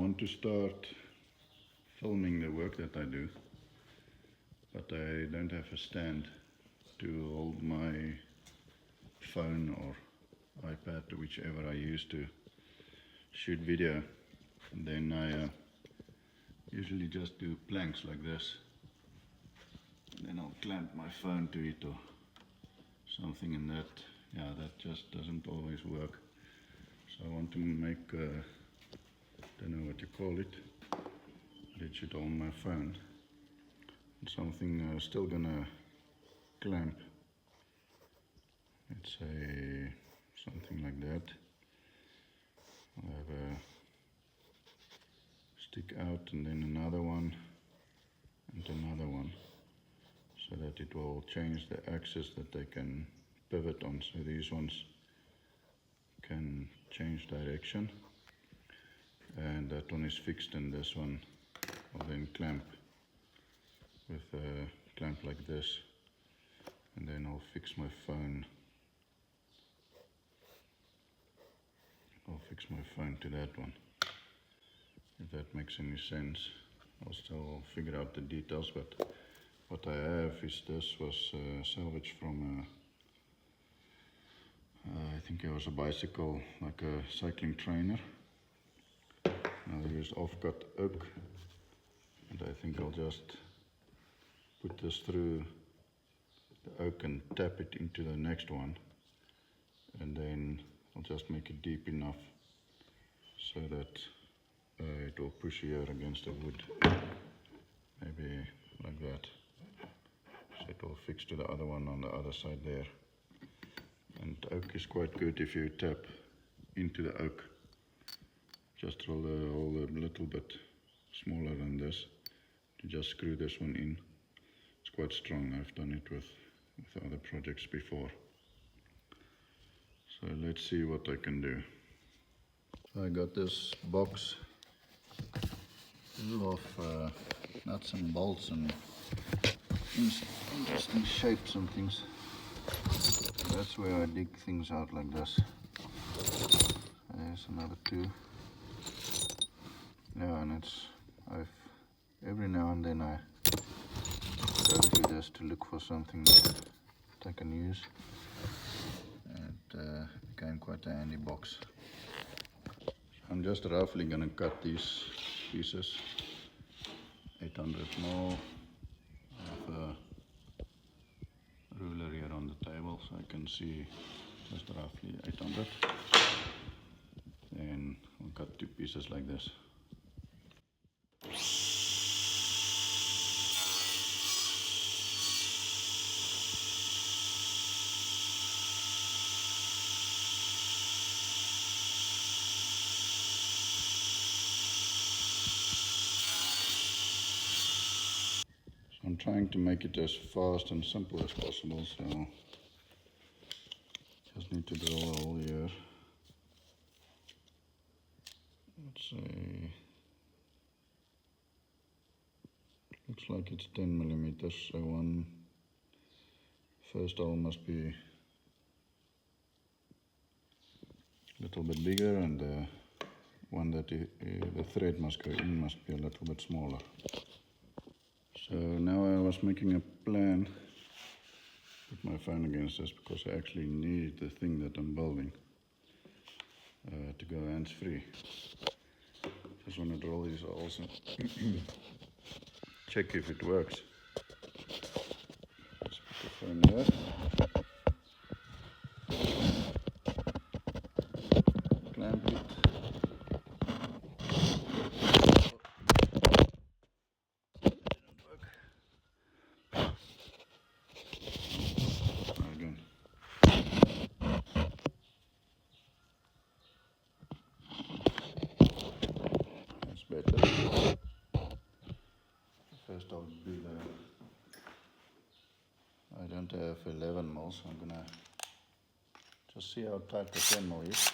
want to start filming the work that I do, but I don't have a stand to hold my phone or iPad, whichever I use to shoot video. And then I usually just do planks like this, and then I'll clamp my phone to it or something, and that just doesn't always work. So I want to make don't know what you call it, but it should hold my phone and something still gonna clamp. Let's say something like that. I'll have a stick out and then another one and another one, so that it will change the axis that they can pivot on. So these ones can change direction, and that one is fixed, and this one will then clamp with a clamp like this, and then I'll fix my phone. I'll fix my phone to that one, if that makes any sense. I'll still figure out the details, but what I have is this was salvaged from I think it was a bicycle, like a cycling trainer. Now they used off-cut oak, and I think I'll just put this through the oak and tap it into the next one, and then I'll just make it deep enough so that it will push here against the wood, maybe like that, so it will fix to the other one on the other side there. And oak is quite good if you tap into the oak. Just roll a little bit smaller than this to just screw this one in. It's quite strong. I've done it with other projects before. So let's see what I can do. So I got this box full of nuts and bolts and interesting shapes and things. That's where I dig things out like this. There's another two. Yeah, and every now and then I go through this to look for something that I can use. It became quite a handy box. I'm just roughly gonna cut these pieces, 800mm. I have a ruler here on the table, so I can see just roughly 800. Then I'll cut two pieces like this. I'm trying to make it as fast and simple as possible, so just need to drill a hole here. Let's say, looks like it's 10mm, so one first hole must be a little bit bigger, and the one that the thread must go in must be a little bit smaller. So now I was making a plan, put my phone against this because I actually need the thing that I'm building to go hands-free. Just want to drill these holes and check if it works. Just put the phone here. Clamp it. Better. First I'll do I don't have 11mm, so I'm gonna just see how tight the 10mm is.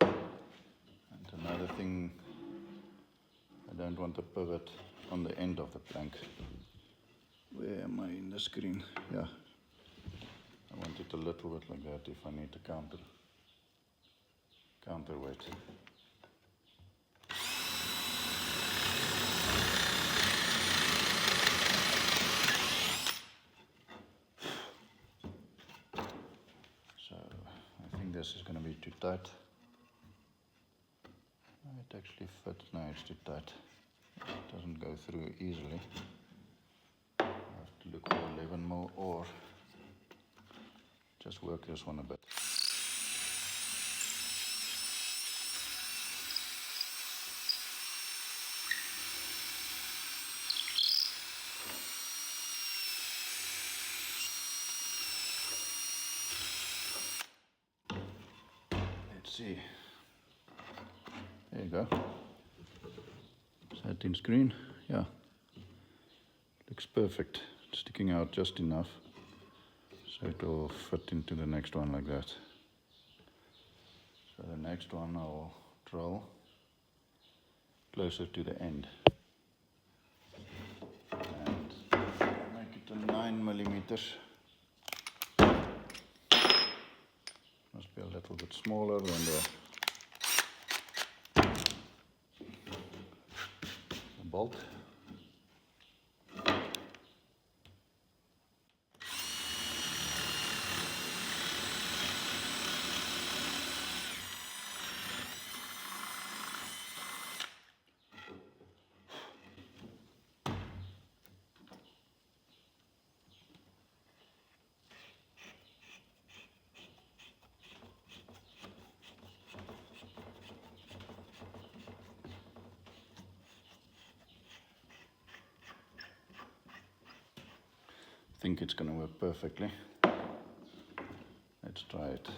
And another thing, I don't want to pivot on the end of the plank. Where am I in the screen? Yeah. I want it a little bit like that if I need to counter counterweight. So I think this is going to be too tight. It actually fits. No, it's too tight. It doesn't go through easily. I have to look for 11 mil or just work this one a bit. Let's see. There you go. Is that in screen? Yeah. Looks perfect. It's sticking out just enough so it will fit into the next one like that. So the next one I'll drill closer to the end and make it a 9 millimeters. Must be a little bit smaller than the bolt. I think it's going to work perfectly. Let's try it.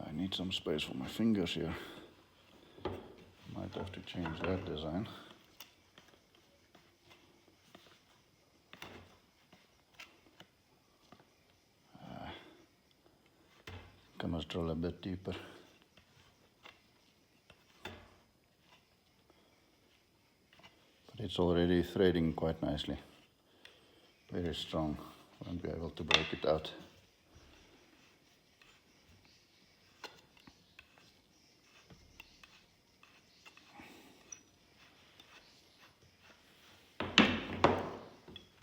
I need some space for my fingers here. Might have to change that design. I must drill a bit deeper. But it's already threading quite nicely. Very strong. Won't be able to break it out.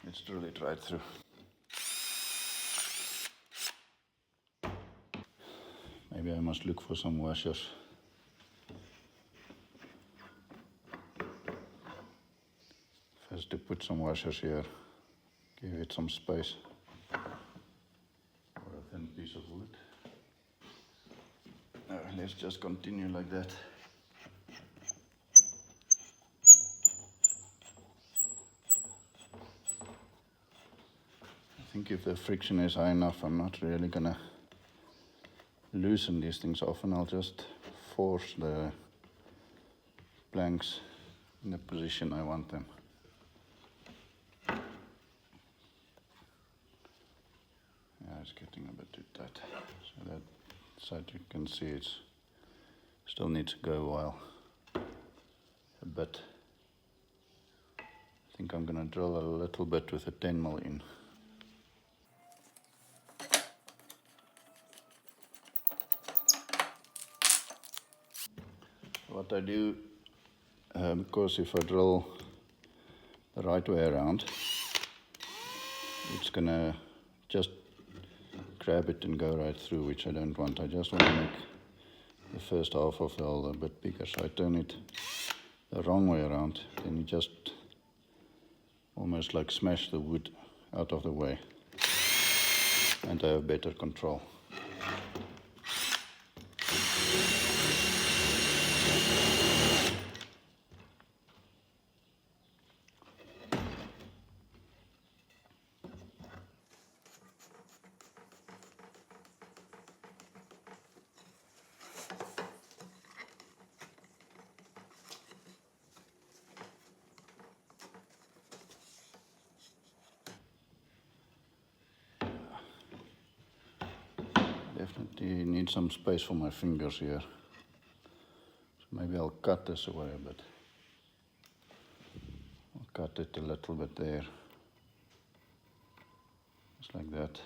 Let's drill it right through. Maybe I must look for some washers. First to put some washers here, give it some space. Or a thin piece of wood. No, let's just continue like that. I think if the friction is high enough, I'm not really gonna loosen these things off, and I'll just force the planks in the position I want them. Yeah, it's getting a bit too tight. So that side you can see it still needs to go a while. A bit. I think I'm gonna drill a little bit with a 10 mil in. What I do, because if I drill the right way around, it's gonna just grab it and go right through, which I don't want. I just want to make the first half of the hole a bit bigger. So I turn it the wrong way around, then you just almost like smash the wood out of the way, and I have better control. Definitely need some space for my fingers here. Maybe I'll cut this away a bit. I'll cut it a little bit there. Just like that.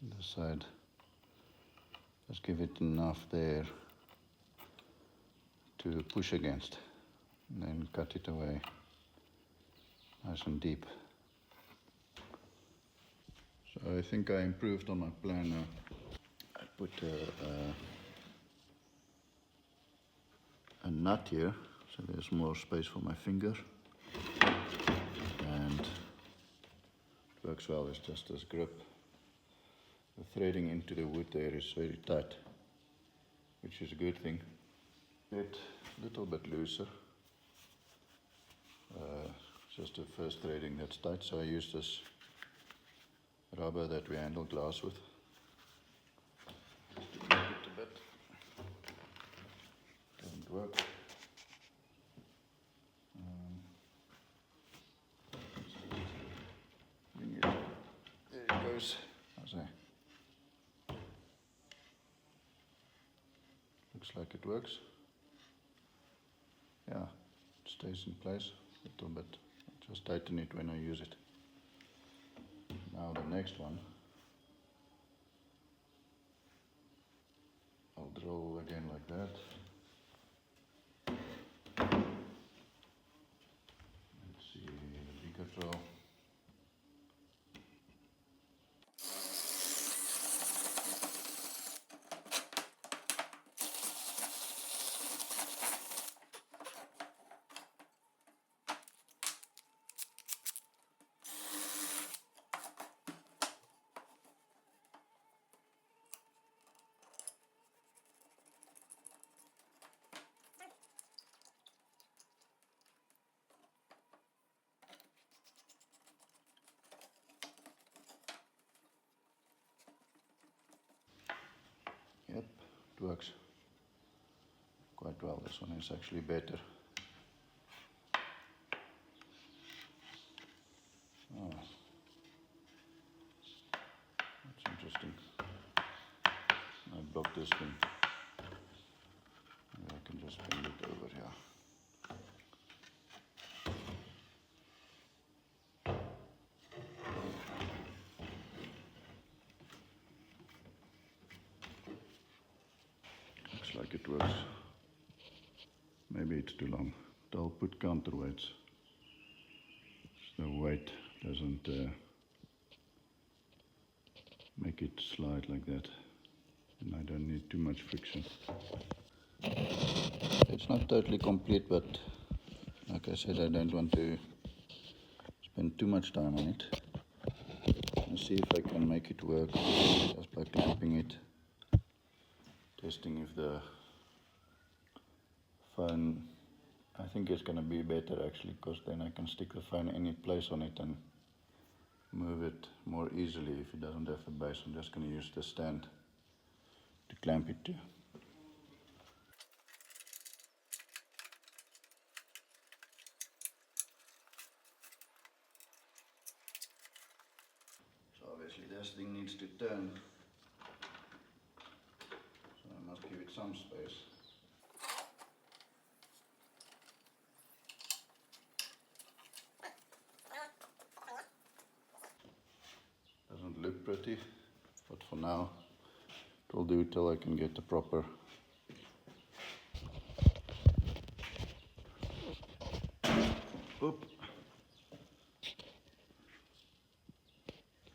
This side. Just give it enough there to push against. And then cut it away. Nice and deep. So I think I improved on my plan now. I put a nut here, so there's more space for my finger. And it works well, it's just this grip. The threading into the wood there is very tight, which is a good thing. It's a little bit looser. Just the first threading that's tight, so I use this rubber that we handle glass with. Just to clamp it a bit. Doesn't work. Bring it. There it goes. How's that? Looks like it works. Yeah, it stays in place a little bit. Just tighten it when I use it. Now the next one, I'll drill again like that. Let's see the bigger drill. Yep, it works quite well. This one is actually better. Oh, that's interesting. I blocked this thing. Maybe I can just bring it over here. Looks like it works. Maybe it's too long. But I'll put counterweights. So the weight doesn't make it slide like that. And I don't need too much friction. It's not totally complete, but like I said, I don't want to spend too much time on it. I'll see if I can make it work just by clamping it. Testing if the phone, I think it's going to be better actually, because then I can stick the phone any place on it and move it more easily if it doesn't have a base. I'm just going to use the stand to clamp it to. So obviously this thing needs to turn, so I must give it some space. Doesn't look pretty, but for now it will do till I can get the proper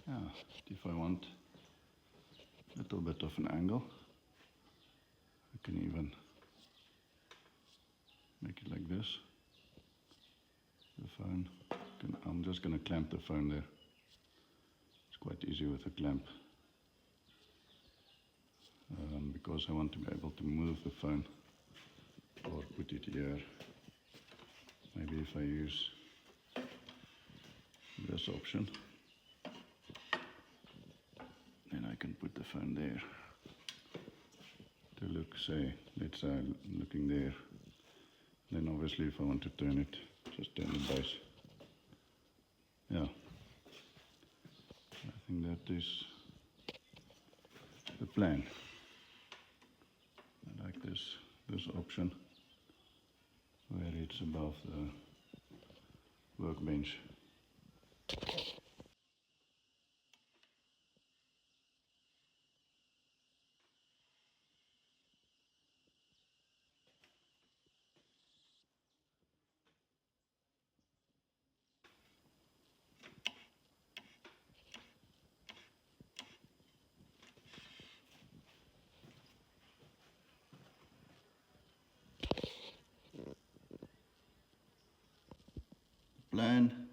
yeah, if I want a little bit of an angle, I can even make it like this. The phone, I'm just going to clamp the phone there. It's quite easy with a clamp, because I want to be able to move the phone or put it here. Maybe if I use this option, then I can put the phone there to look, say, let's say I'm looking there. Then obviously if I want to turn it, just turn the base. Yeah, I think that is the plan. I like this option. where it's above the workbench. Plan